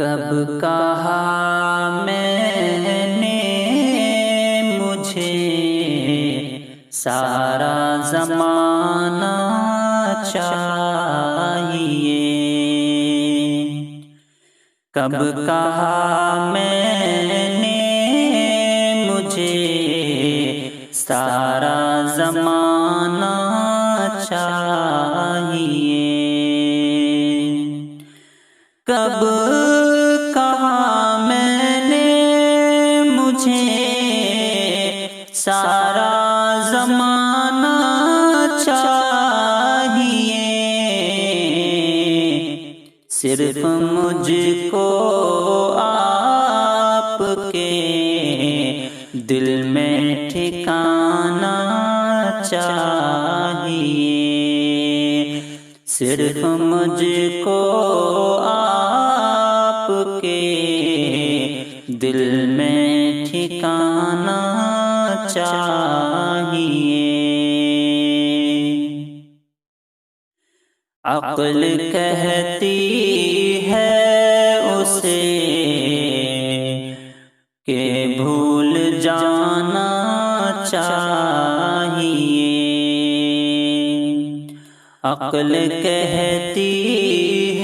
کب کہا میں نے مجھے سارا زمانہ چاہیے، کب کہا میں نے مجھے سارا زمانہ چاہیے، کب کہا میں نے مجھے سارا زمانہ چاہیے، صرف مجھ کو آپ کے دل میں ٹھکانا چاہیے، صرف مجھ کو آپ کے دل میں ٹھکانا چاہیے۔ عقل کہتی ہے اسے کہ بھول جانا چاہیے، عقل کہتی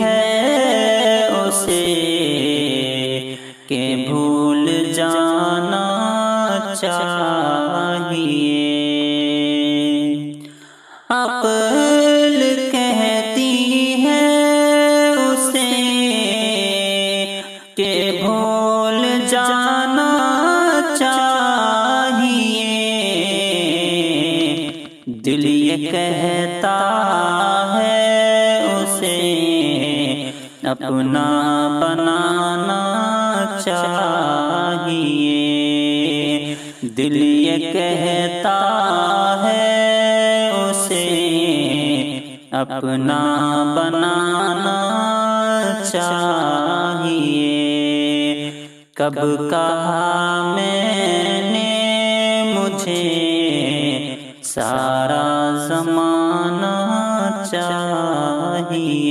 ہے اسے کہ بھول جانا چاہیے، عقل کہتی ہے اسے کہ بھول جانا چاہیے، دل یہ کہتا ہے اسے اپنا بنانا چاہیے، دل یہ کہتا ہے اسے اپنا بنانا چاہیے، کب کہا میں نے مجھے سارا زمانہ چاہیے۔